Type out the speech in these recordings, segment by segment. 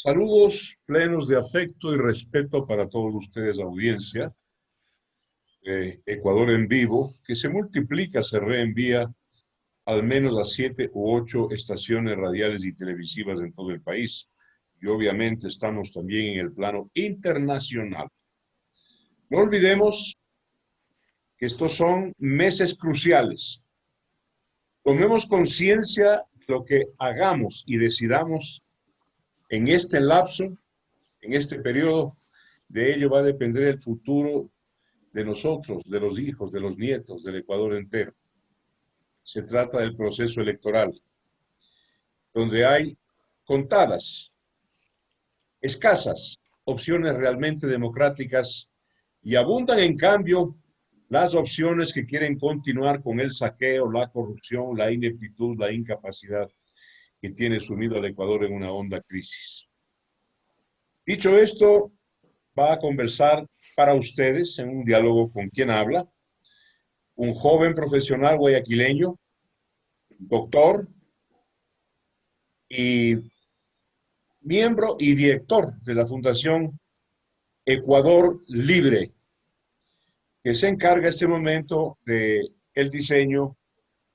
Saludos plenos de afecto y respeto para todos ustedes, audiencia de Ecuador en vivo, que se multiplica, se reenvía al menos a 7 u 8 estaciones radiales y televisivas en todo el país. Y obviamente estamos también en el plano internacional. No olvidemos que estos son meses cruciales. Tomemos conciencia de lo que hagamos y decidamos en este lapso, en este periodo. De ello va a depender el futuro de nosotros, de los hijos, de los nietos, del Ecuador entero. Se trata del proceso electoral, donde hay contadas, escasas opciones realmente democráticas y abundan en cambio las opciones que quieren continuar con el saqueo, la corrupción, la ineptitud, la incapacidad que tiene sumido al Ecuador en una honda crisis. Dicho esto, va a conversar para ustedes en un diálogo con quien habla, un joven profesional guayaquileño, doctor y miembro y director de la Fundación Ecuador Libre, que se encarga en este momento de el diseño,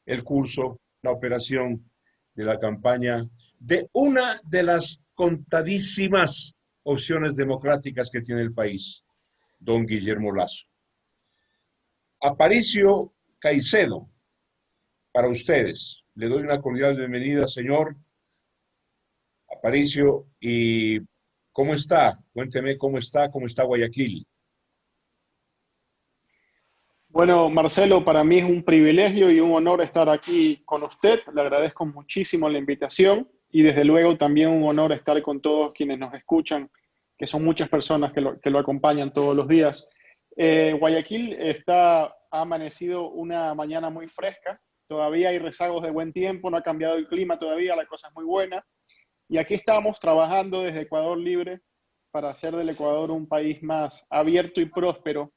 el curso, la operación de la campaña de una de las contadísimas opciones democráticas que tiene el país, don Guillermo Lasso. Aparicio Caicedo, para ustedes. Le doy una cordial bienvenida, señor Aparicio. ¿Y cómo está? Cuénteme cómo está Guayaquil. Bueno, Marcelo, para mí es un privilegio y un honor estar aquí con usted. Le agradezco muchísimo la invitación y desde luego también un honor estar con todos quienes nos escuchan, que son muchas personas que lo acompañan todos los días. Guayaquil ha amanecido una mañana muy fresca, todavía hay rezagos de buen tiempo, no ha cambiado el clima todavía, la cosa es muy buena. Y aquí estamos trabajando desde Ecuador Libre para hacer del Ecuador un país más abierto y próspero,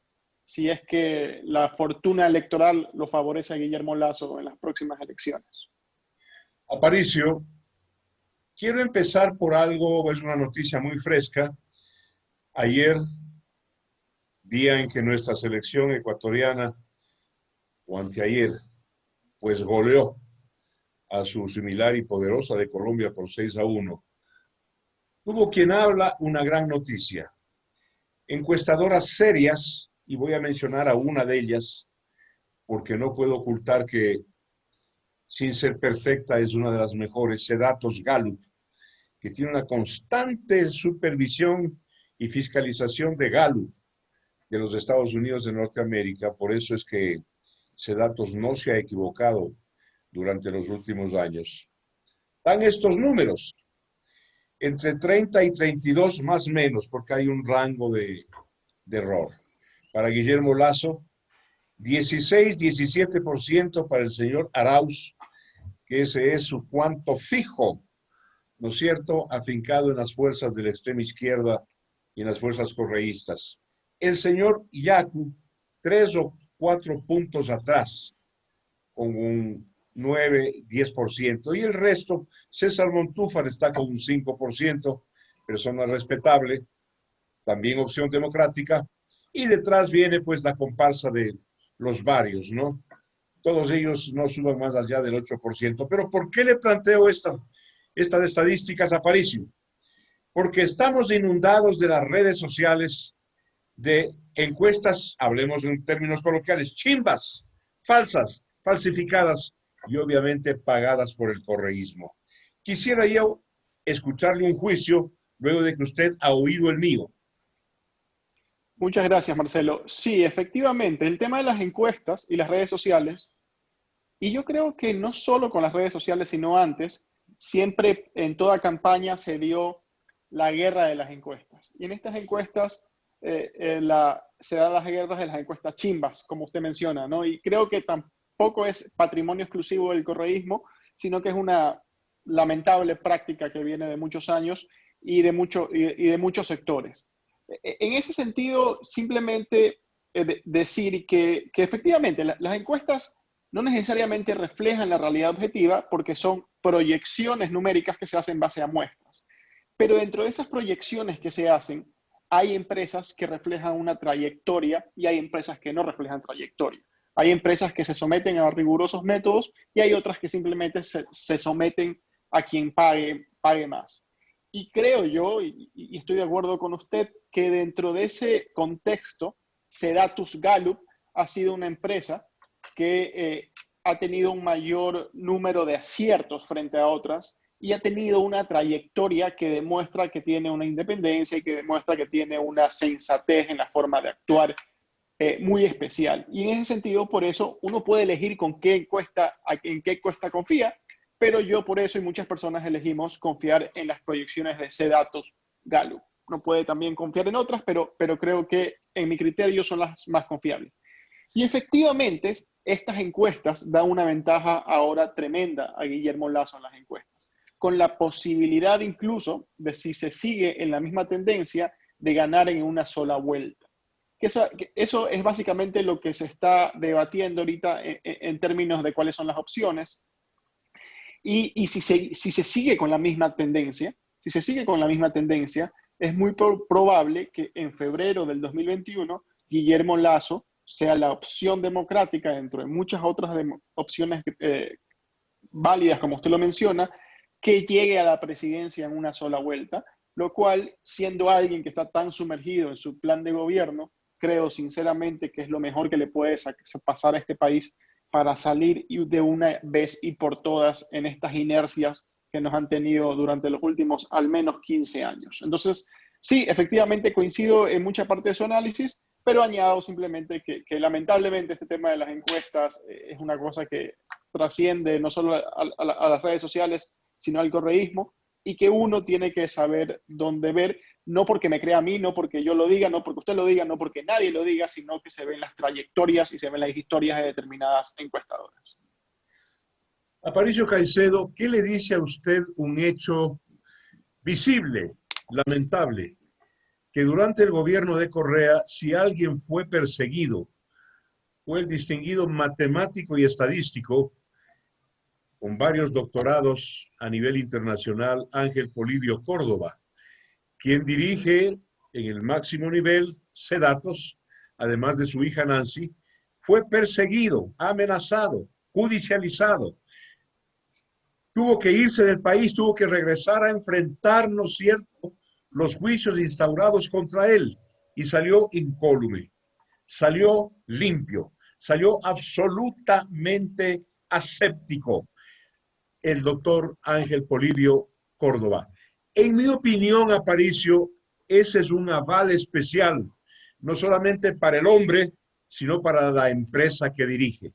si es que la fortuna electoral lo favorece a Guillermo Lasso en las próximas elecciones. Aparicio, quiero empezar por algo, es una noticia muy fresca. Ayer, día en que nuestra selección ecuatoriana, o anteayer, pues goleó a su similar y poderosa de Colombia por 6-1. Hubo quien habla una gran noticia. Encuestadoras serias, y voy a mencionar a una de ellas, porque no puedo ocultar que, sin ser perfecta, es una de las mejores, Sedatos Gallup, que tiene una constante supervisión y fiscalización de Gallup de los Estados Unidos de Norteamérica. Por eso es que Sedatos no se ha equivocado durante los últimos años. Dan estos números, entre 30 y 32 más o menos, porque hay un rango de error. Para Guillermo Lasso, 16-17% para el señor Arauz, que ese es su cuanto fijo, ¿no es cierto?, afincado en las fuerzas de la extrema izquierda y en las fuerzas correístas. El señor Yacu, 3 o 4 puntos atrás, con un 9-10%. Y el resto, César Montúfar está con un 5%, persona respetable, también opción democrática. Y detrás viene pues la comparsa de los varios, ¿no? Todos ellos no suban más allá del 8%. Pero ¿por qué le planteo estas estadísticas a Aparicio? Porque estamos inundados de las redes sociales de encuestas, hablemos en términos coloquiales, chimbas, falsas, falsificadas y obviamente pagadas por el correísmo. Quisiera yo escucharle un juicio luego de que usted ha oído el mío. Muchas gracias, Marcelo. Sí, efectivamente, el tema de las encuestas y las redes sociales, y yo creo que no solo con las redes sociales, sino antes, siempre en toda campaña se dio la guerra de las encuestas. Y en estas encuestas se dan las guerras de las encuestas chimbas, como usted menciona, ¿no? Y creo que tampoco es patrimonio exclusivo del correísmo, sino que es una lamentable práctica que viene de muchos años y de muchos sectores. En ese sentido, simplemente decir que efectivamente las encuestas no necesariamente reflejan la realidad objetiva porque son proyecciones numéricas que se hacen en base a muestras. Pero dentro de esas proyecciones que se hacen, hay empresas que reflejan una trayectoria y hay empresas que no reflejan trayectoria. Hay empresas que se someten a rigurosos métodos y hay otras que simplemente se someten a quien pague más. Y creo yo, y estoy de acuerdo con usted, que dentro de ese contexto, Sedatus Gallup ha sido una empresa que ha tenido un mayor número de aciertos frente a otras y ha tenido una trayectoria que demuestra que tiene una independencia y que demuestra que tiene una sensatez en la forma de actuar muy especial. Y en ese sentido, por eso, uno puede elegir en qué encuesta confía, pero yo por eso y muchas personas elegimos confiar en las proyecciones de Sedatus Gallup. Uno puede también confiar en otras, pero creo que en mi criterio son las más confiables. Y efectivamente, estas encuestas dan una ventaja ahora tremenda a Guillermo Lasso en las encuestas, con la posibilidad incluso de, si se sigue en la misma tendencia, de ganar en una sola vuelta. Eso es básicamente lo que se está debatiendo ahorita en términos de cuáles son las opciones. Y si se sigue con la misma tendencia, es muy probable que en febrero del 2021 Guillermo Lasso sea la opción democrática dentro de muchas otras opciones válidas, como usted lo menciona, que llegue a la presidencia en una sola vuelta, lo cual, siendo alguien que está tan sumergido en su plan de gobierno, creo sinceramente que es lo mejor que le puede pasar a este país para salir de una vez y por todas en estas inercias que nos han tenido durante los últimos al menos 15 años. Entonces, sí, efectivamente coincido en mucha parte de su análisis, pero añado simplemente que lamentablemente este tema de las encuestas es una cosa que trasciende no solo a las redes sociales, sino al correísmo, y que uno tiene que saber dónde ver, no porque me crea a mí, no porque yo lo diga, no porque usted lo diga, no porque nadie lo diga, sino que se ven las trayectorias y se ven las historias de determinadas encuestadoras. Aparicio Caicedo, ¿qué le dice a usted un hecho visible, lamentable, que durante el gobierno de Correa, si alguien fue perseguido, fue el distinguido matemático y estadístico con varios doctorados a nivel internacional, Ángel Polibio Córdoba, quien dirige en el máximo nivel Sedatos, además de su hija Nancy, fue perseguido, amenazado, judicializado. Tuvo que irse del país, tuvo que regresar a enfrentar, ¿no es cierto?, los juicios instaurados contra él y salió incólume, salió limpio, salió absolutamente aséptico el doctor Ángel Polibio Córdoba. En mi opinión, Aparicio, ese es un aval especial, no solamente para el hombre, sino para la empresa que dirige.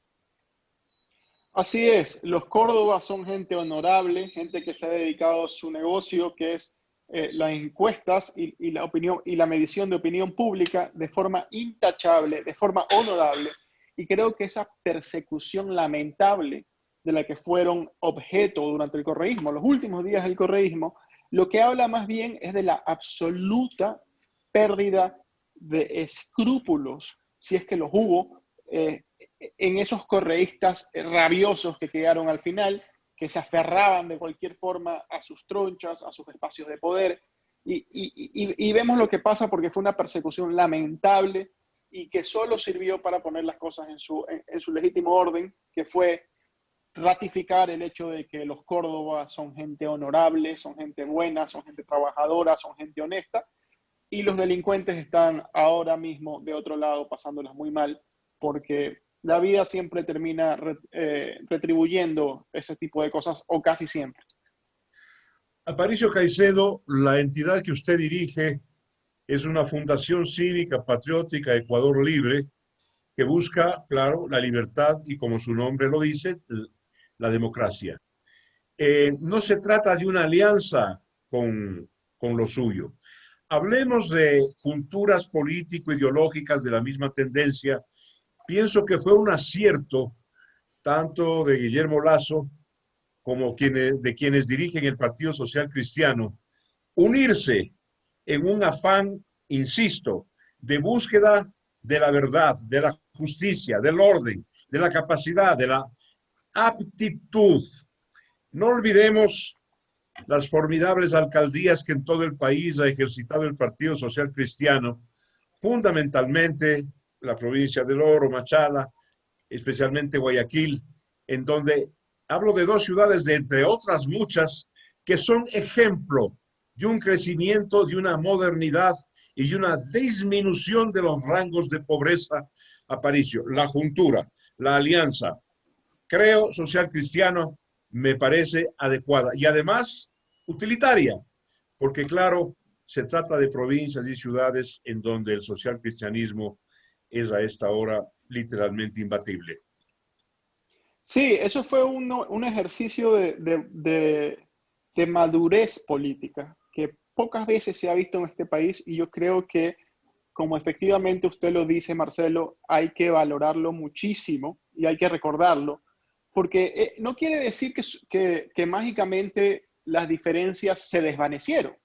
Así es, los Córdoba son gente honorable, gente que se ha dedicado a su negocio, que es las encuestas y la opinión y la medición de opinión pública de forma intachable, de forma honorable. Y creo que esa persecución lamentable de la que fueron objeto durante el correísmo, los últimos días del correísmo, lo que habla más bien es de la absoluta pérdida de escrúpulos, si es que los hubo, en esos correístas rabiosos que quedaron al final, que se aferraban de cualquier forma a sus tronchas, a sus espacios de poder. Y vemos lo que pasa porque fue una persecución lamentable y que solo sirvió para poner las cosas en su legítimo orden, que fue ratificar el hecho de que los Córdoba son gente honorable, son gente buena, son gente trabajadora, son gente honesta, y los delincuentes están ahora mismo de otro lado pasándolas muy mal, porque la vida siempre termina retribuyendo ese tipo de cosas, o casi siempre. Aparicio Caicedo, la entidad que usted dirige es una fundación cívica patriótica Ecuador Libre que busca, claro, la libertad y, como su nombre lo dice, la democracia. No se trata de una alianza con lo suyo. Hablemos de culturas político-ideológicas de la misma tendencia. Pienso que fue un acierto tanto de Guillermo Lasso como de quienes dirigen el Partido Social Cristiano, unirse en un afán, insisto, de búsqueda de la verdad, de la justicia, del orden, de la capacidad, de la aptitud. No olvidemos las formidables alcaldías que en todo el país ha ejercitado el Partido Social Cristiano, fundamentalmente la provincia del Oro, Machala, especialmente Guayaquil, en donde hablo de dos ciudades de entre otras muchas que son ejemplo de un crecimiento, de una modernidad y de una disminución de los rangos de pobreza. Aparicio, la juntura, la alianza, creo, social cristiano, me parece adecuada y además utilitaria, porque claro, se trata de provincias y ciudades en donde el social cristianismo es a esta hora literalmente imbatible. Sí, eso fue un ejercicio de madurez política que pocas veces se ha visto en este país y yo creo que, como efectivamente usted lo dice, Marcelo, hay que valorarlo muchísimo y hay que recordarlo, porque no quiere decir que mágicamente las diferencias se desvanecieron.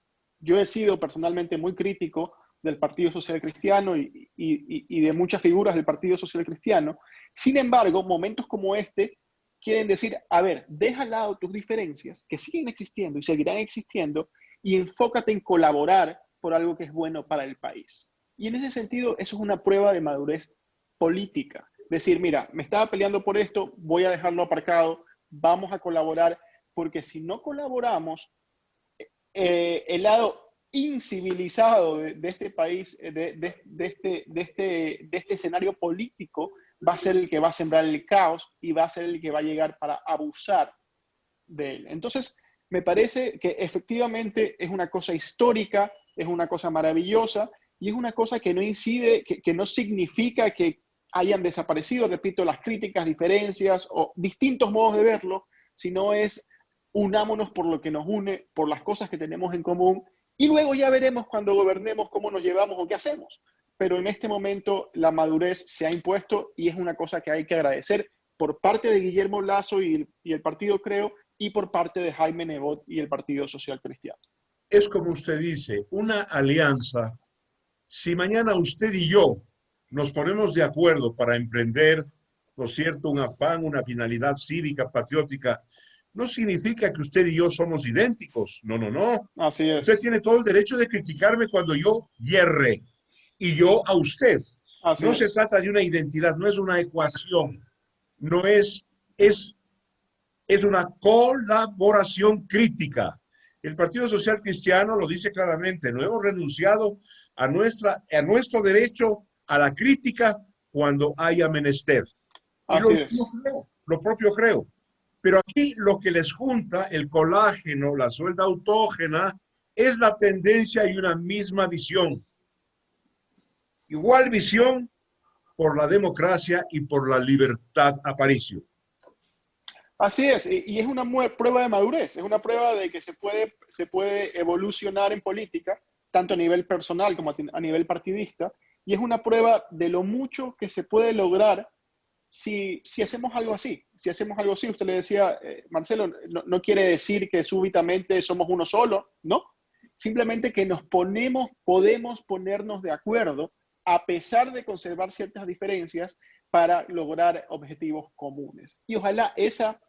Yo he sido personalmente muy crítico del Partido Social Cristiano y de muchas figuras del Partido Social Cristiano. Sin embargo, momentos como este quieren decir, a ver, deja al lado tus diferencias, que siguen existiendo y seguirán existiendo, y enfócate en colaborar por algo que es bueno para el país. Y en ese sentido, eso es una prueba de madurez política. Decir, mira, me estaba peleando por esto, voy a dejarlo aparcado, vamos a colaborar, porque si no colaboramos, el lado incivilizado de este país, de este escenario político, va a ser el que va a sembrar el caos y va a ser el que va a llegar para abusar de él. Entonces, me parece que efectivamente es una cosa histórica, es una cosa maravillosa y es una cosa que no incide, que no significa que hayan desaparecido, repito, las críticas, diferencias o distintos modos de verlo, sino es unámonos por lo que nos une, por las cosas que tenemos en común y luego ya veremos cuando gobernemos cómo nos llevamos o qué hacemos. Pero en este momento la madurez se ha impuesto y es una cosa que hay que agradecer por parte de Guillermo Lasso y el partido Creo y por parte de Jaime Nebot y el Partido Social Cristiano. Es como usted dice, una alianza. Si mañana usted y yo nos ponemos de acuerdo para emprender, ¿no es cierto?, un afán, una finalidad cívica, patriótica, no significa que usted y yo somos idénticos. No, no, no. Así Usted es, tiene todo el derecho de criticarme cuando yo yerre y yo a usted. así No se es. trata de una identidad, no es una ecuación, no es, es, es una colaboración crítica. El Partido Social Cristiano lo dice claramente, no hemos renunciado a nuestro derecho a la crítica cuando haya menester. Y Así es. lo propio creo. Pero aquí lo que les junta, el colágeno, la suelda autógena, es la tendencia y una misma visión. Igual visión por la democracia y por la libertad, Aparicio. Así es, y es una prueba de madurez, es una prueba de que se puede evolucionar en política, tanto a nivel personal como a nivel partidista, y es una prueba de lo mucho que se puede lograr si hacemos algo así. Si hacemos algo así, usted le decía, Marcelo, no quiere decir que súbitamente somos uno solo, ¿no? Simplemente que podemos ponernos de acuerdo a pesar de conservar ciertas diferencias para lograr objetivos comunes. Y ojalá esa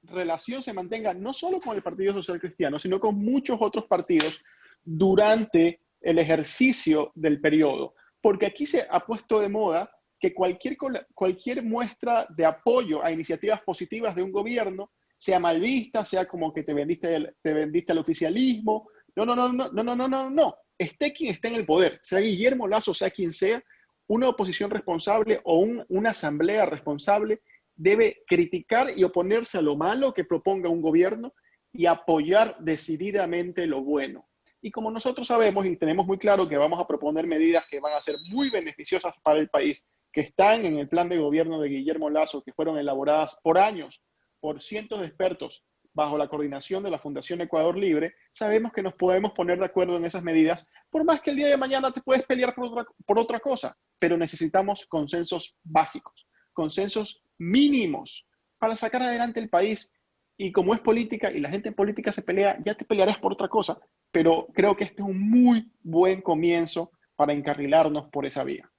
relación se mantenga no solo con el Partido Social Cristiano, sino con muchos otros partidos durante el ejercicio del periodo. Porque aquí se ha puesto de moda que cualquier muestra de apoyo a iniciativas positivas de un gobierno sea mal vista, sea como que te vendiste al oficialismo. No, no, no, no, no, no, no, no, no. Esté quien esté en el poder, sea Guillermo Lasso, sea quien sea, una oposición responsable o una asamblea responsable debe criticar y oponerse a lo malo que proponga un gobierno y apoyar decididamente lo bueno. Y como nosotros sabemos y tenemos muy claro que vamos a proponer medidas que van a ser muy beneficiosas para el país, que están en el plan de gobierno de Guillermo Lasso, que fueron elaboradas por años por cientos de expertos bajo la coordinación de la Fundación Ecuador Libre, sabemos que nos podemos poner de acuerdo en esas medidas, por más que el día de mañana te puedes pelear por otra cosa, pero necesitamos consensos básicos, consensos mínimos para sacar adelante el país. Y como es política y la gente en política se pelea, ya te pelearás por otra cosa, pero creo que este es un muy buen comienzo para encarrilarnos por esa vía.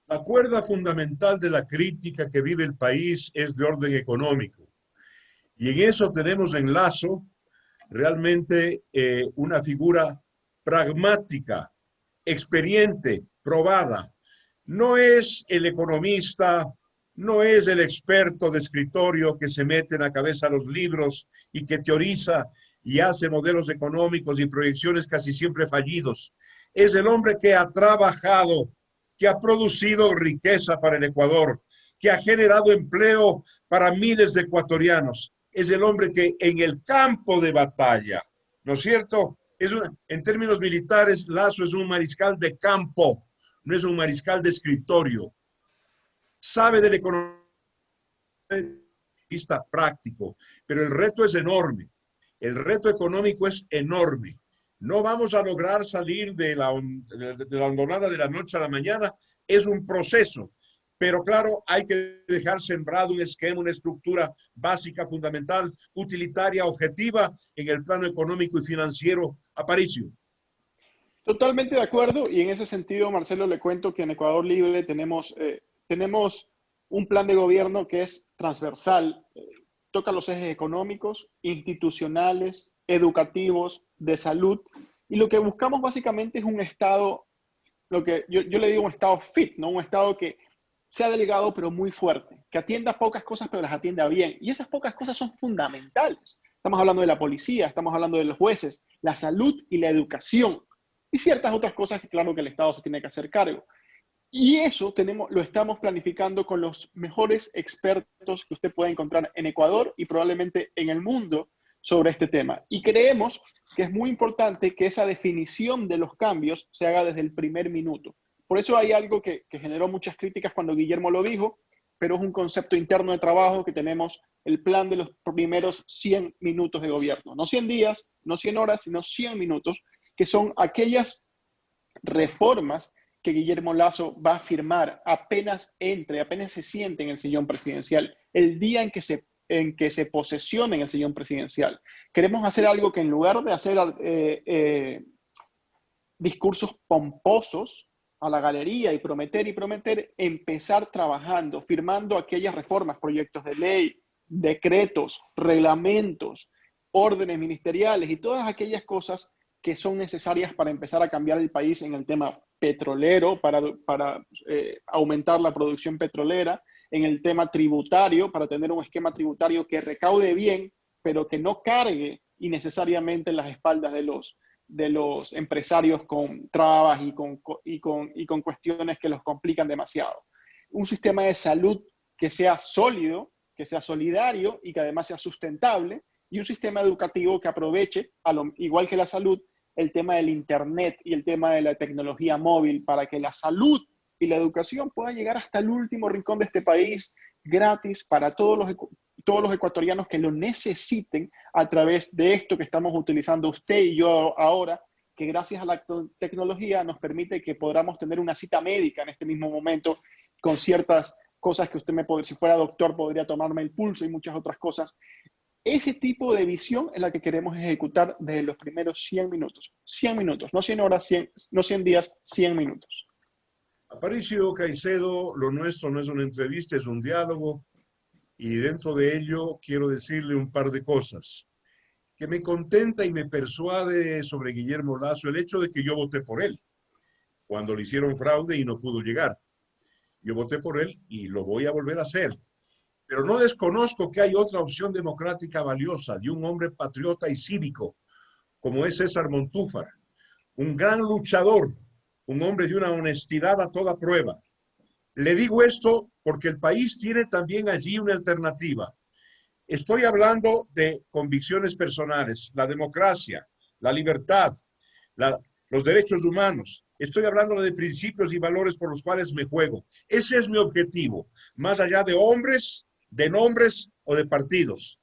La cuerda fundamental de la crítica que vive el país es de orden económico. Y en eso tenemos en Lasso realmente una figura pragmática, experiente, probada. No es el economista, no es el experto de escritorio que se mete en la cabeza los libros y que teoriza y hace modelos económicos y proyecciones casi siempre fallidos. Es el hombre que ha trabajado, que ha producido riqueza para el Ecuador, que ha generado empleo para miles de ecuatorianos. Es el hombre que en el campo de batalla, ¿no es cierto? En términos militares, Lasso es un mariscal de campo, no es un mariscal de escritorio. Sabe de la economía práctico, pero el reto es enorme. El reto económico es enorme. No vamos a lograr salir de la hondonada de la noche a la mañana. Es un proceso. Pero claro, hay que dejar sembrado un esquema, una estructura básica, fundamental, utilitaria, objetiva en el plano económico y financiero. Aparicio. Totalmente de acuerdo, y en ese sentido, Marcelo, le cuento que en Ecuador Libre tenemos un plan de gobierno que es transversal, toca los ejes económicos, institucionales, educativos, de salud, y lo que buscamos básicamente es un Estado, lo que yo le digo un Estado fit, ¿no? Un Estado que sea delgado pero muy fuerte, que atienda pocas cosas pero las atienda bien, y esas pocas cosas son fundamentales. Estamos hablando de la policía, estamos hablando de los jueces, la salud y la educación y ciertas otras cosas que claro que el Estado se tiene que hacer cargo. Y eso lo estamos planificando con los mejores expertos que usted puede encontrar en Ecuador y probablemente en el mundo sobre este tema. Y creemos que es muy importante que esa definición de los cambios se haga desde el primer minuto. Por eso hay algo que generó muchas críticas cuando Guillermo lo dijo, pero es un concepto interno de trabajo que tenemos el plan de los primeros 100 minutos de gobierno. No 100 días, no 100 horas, sino 100 minutos, que son aquellas reformas que Guillermo Lasso va a firmar apenas entre, apenas se siente en el sillón presidencial, el día en que se posesione en el sillón presidencial. Queremos hacer algo que en lugar de hacer discursos pomposos a la galería y prometer, empezar trabajando, firmando aquellas reformas, proyectos de ley, decretos, reglamentos, órdenes ministeriales y todas aquellas cosas que son necesarias para empezar a cambiar el país en el tema petrolero, para aumentar la producción petrolera, en el tema tributario, para tener un esquema tributario que recaude bien, pero que no cargue innecesariamente en las espaldas de los empresarios con trabas y con cuestiones que los complican demasiado. Un sistema de salud que sea sólido, que sea solidario y que además sea sustentable, y un sistema educativo que aproveche, igual que la salud, el tema del Internet y el tema de la tecnología móvil para que la salud y la educación puedan llegar hasta el último rincón de este país gratis para todos los ecuatorianos que lo necesiten a través de esto que estamos utilizando usted y yo ahora, que gracias a la tecnología nos permite que podamos tener una cita médica en este mismo momento con ciertas cosas que si fuera doctor, podría tomarme el pulso y muchas otras cosas. Ese tipo de visión es la que queremos ejecutar desde los primeros 100 minutos. 100 minutos, no 100 horas, no 100 días, 100 minutos. Aparicio Caicedo, lo nuestro no es una entrevista, es un diálogo y dentro de ello quiero decirle un par de cosas. Que me contenta y me persuade sobre Guillermo Lasso el hecho de que yo voté por él cuando le hicieron fraude y no pudo llegar. Yo voté por él y lo voy a volver a hacer. Pero no desconozco que hay otra opción democrática valiosa de un hombre patriota y cívico, como es César Montúfar, un gran luchador, un hombre de una honestidad a toda prueba. Le digo esto porque el país tiene también allí una alternativa. Estoy hablando de convicciones personales, la democracia, la libertad, los derechos humanos. Estoy hablando de principios y valores por los cuales me juego. Ese es mi objetivo, más allá de hombres, de nombres o de partidos.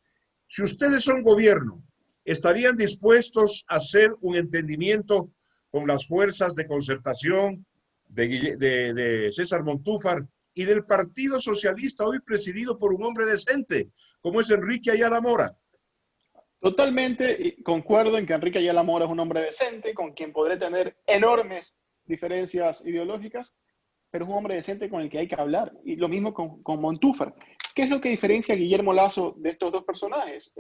Si ustedes son gobierno, ¿estarían dispuestos a hacer un entendimiento con las fuerzas de concertación de César Montúfar y del Partido Socialista, hoy presidido por un hombre decente, como es Enrique Ayala Mora? Totalmente concuerdo en que Enrique Ayala Mora es un hombre decente, con quien podré tener enormes diferencias ideológicas, pero es un hombre decente con el que hay que hablar. Y lo mismo con Montúfar. ¿Qué es lo que diferencia a Guillermo Lasso de estos dos personajes?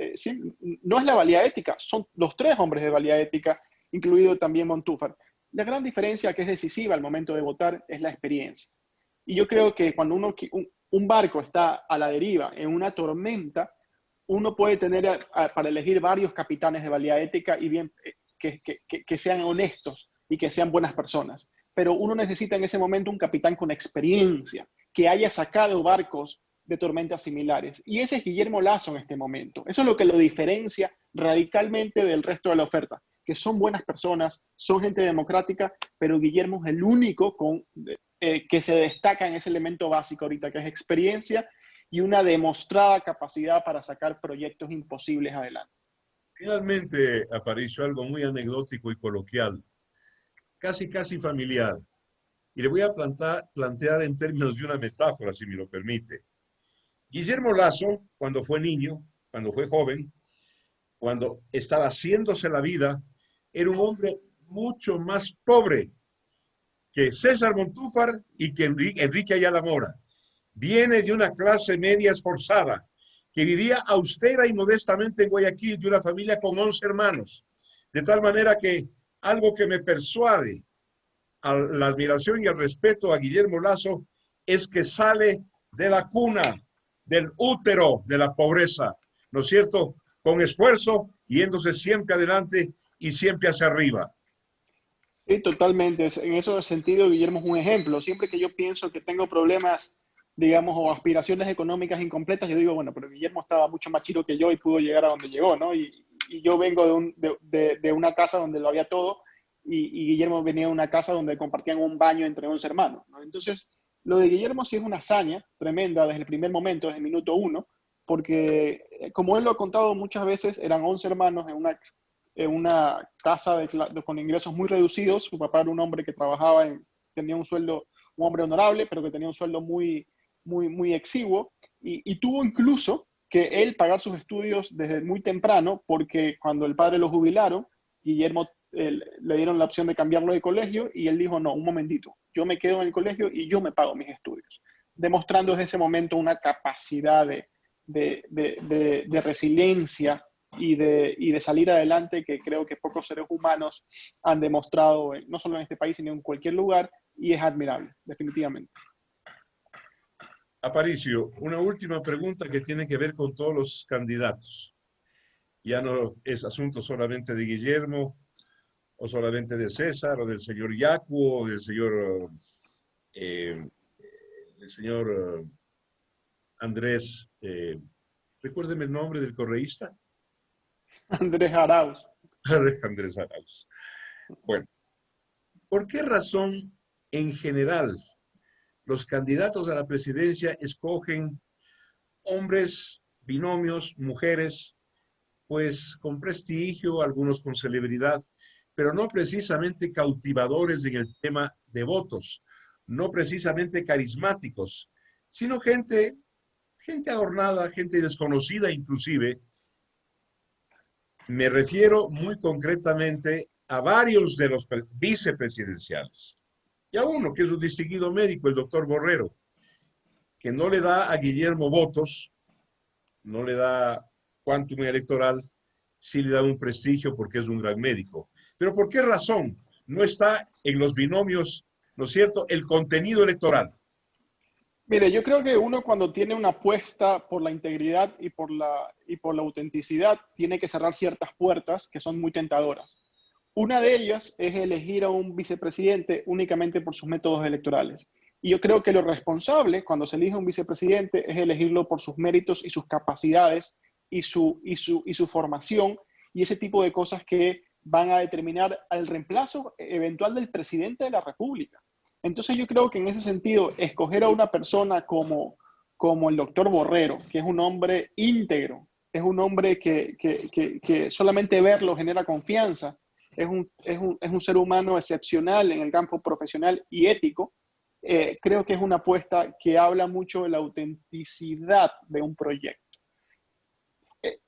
No es la valía ética, son los tres hombres de valía ética, incluido también Montúfar. La gran diferencia que es decisiva al momento de votar es la experiencia. Y yo creo que cuando un barco está a la deriva, en una tormenta, uno puede tener para elegir varios capitanes de valía ética y bien que sean honestos y que sean buenas personas. Pero uno necesita en ese momento un capitán con experiencia, que haya sacado barcos de tormentas similares. Y ese es Guillermo Lasso en este momento. Eso es lo que lo diferencia radicalmente del resto de la oferta, que son buenas personas, son gente democrática, pero Guillermo es el único que se destaca en ese elemento básico ahorita, que es experiencia y una demostrada capacidad para sacar proyectos imposibles adelante. Finalmente, Aparicio, algo muy anecdótico y coloquial, casi familiar. Y le voy a plantear en términos de una metáfora, si me lo permite. Guillermo Lasso, cuando fue niño, cuando fue joven, cuando estaba haciéndose la vida, era un hombre mucho más pobre que César Montúfar y que Enrique Ayala Mora. Viene de una clase media esforzada, que vivía austera y modestamente en Guayaquil, de una familia con 11 hermanos. De tal manera que algo que me persuade a la admiración y al respeto a Guillermo Lasso es que sale de la cuna, del útero de la pobreza, ¿no es cierto? Con esfuerzo, yéndose siempre adelante y siempre hacia arriba. Sí, totalmente. En ese sentido, Guillermo es un ejemplo. Siempre que yo pienso que tengo problemas, digamos, o aspiraciones económicas incompletas, yo digo, bueno, pero Guillermo estaba mucho más chico que yo y pudo llegar a donde llegó, ¿no? Y yo vengo de una casa donde lo había todo y Guillermo venía de una casa donde compartían un baño entre 11 hermanos, ¿no? Entonces, lo de Guillermo sí es una hazaña tremenda desde el primer momento, desde el minuto uno, porque como él lo ha contado muchas veces, eran 11 hermanos en una casa con ingresos muy reducidos. Su papá era un hombre que trabajaba, tenía un sueldo, un hombre honorable, pero que tenía un sueldo muy exiguo. Y tuvo incluso que él pagar sus estudios desde muy temprano, porque cuando el padre lo jubilaron, Guillermo le dieron la opción de cambiarlo de colegio y él dijo, no, un momentito, yo me quedo en el colegio y yo me pago mis estudios, demostrando desde ese momento una capacidad de resiliencia y de salir adelante que creo que pocos seres humanos han demostrado, no solo en este país, sino en cualquier lugar, y es admirable, definitivamente. Aparicio, una última pregunta que tiene que ver con todos los candidatos. Ya no es asunto solamente de Guillermo, o solamente de César, o del señor Yacu, o eh, del señor Andrés. Recuérdeme el nombre del correísta. Andrés Arauz. Andrés Arauz. Bueno, ¿por qué razón en general los candidatos a la presidencia escogen hombres, binomios, mujeres, pues con prestigio, algunos con celebridad, pero no precisamente cautivadores en el tema de votos, no precisamente carismáticos, sino gente adornada, gente desconocida inclusive? Me refiero muy concretamente a varios de los vicepresidenciales y a uno que es un distinguido médico, el doctor Borrero, que no le da a Guillermo votos, no le da quantum electoral, sí le da un prestigio porque es un gran médico. Pero ¿por qué razón no está en los binomios, ¿no es cierto?, el contenido electoral? Mire, yo creo que uno cuando tiene una apuesta por la integridad y por la autenticidad, tiene que cerrar ciertas puertas que son muy tentadoras. Una de ellas es elegir a un vicepresidente únicamente por sus métodos electorales. Y yo creo que lo responsable cuando se elige un vicepresidente es elegirlo por sus méritos y sus capacidades y su formación y ese tipo de cosas que van a determinar el reemplazo eventual del presidente de la República. Entonces yo creo que en ese sentido, escoger a una persona como el doctor Borrero, que es un hombre íntegro, es un hombre que solamente verlo genera confianza, es un ser humano excepcional en el campo profesional y ético. Creo que es una apuesta que habla mucho de la autenticidad de un proyecto.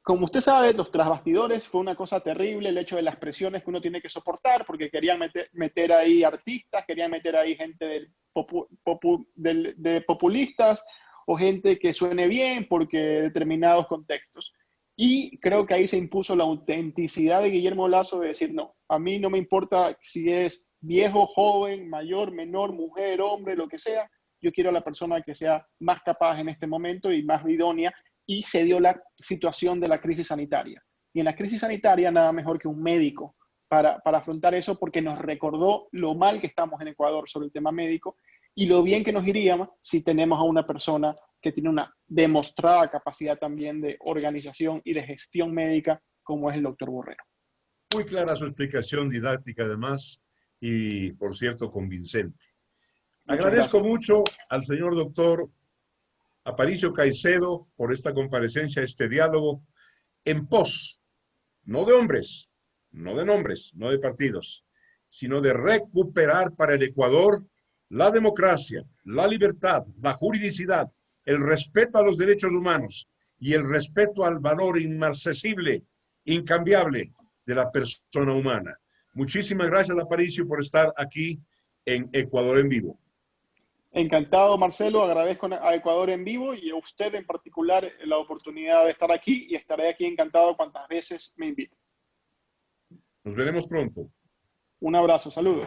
Como usted sabe, los tras bastidores fue una cosa terrible el hecho de las presiones que uno tiene que soportar, porque querían meter ahí artistas, querían meter ahí gente de populistas, o gente que suene bien porque determinados contextos. Y creo que ahí se impuso la autenticidad de Guillermo Lasso de decir, no, a mí no me importa si es viejo, joven, mayor, menor, mujer, hombre, lo que sea, yo quiero a la persona que sea más capaz en este momento y más idónea, y se dio la situación de la crisis sanitaria. Y en la crisis sanitaria nada mejor que un médico para afrontar eso, porque nos recordó lo mal que estamos en Ecuador sobre el tema médico y lo bien que nos iríamos si tenemos a una persona que tiene una demostrada capacidad también de organización y de gestión médica, como es el doctor Borrero. Muy clara su explicación didáctica además y, por cierto, convincente. Muchas Agradezco gracias. mucho al señor doctor Aparicio Caicedo por esta comparecencia, este diálogo en pos, no de hombres, no de nombres, no de partidos, sino de recuperar para el Ecuador la democracia, la libertad, la juridicidad, el respeto a los derechos humanos y el respeto al valor inmarcesible, incambiable de la persona humana. Muchísimas gracias, Aparicio, por estar aquí en Ecuador en Vivo. Encantado, Marcelo. Agradezco a Ecuador en Vivo y a usted en particular la oportunidad de estar aquí, y estaré aquí encantado cuantas veces me invite. Nos veremos pronto. Un abrazo, saludos.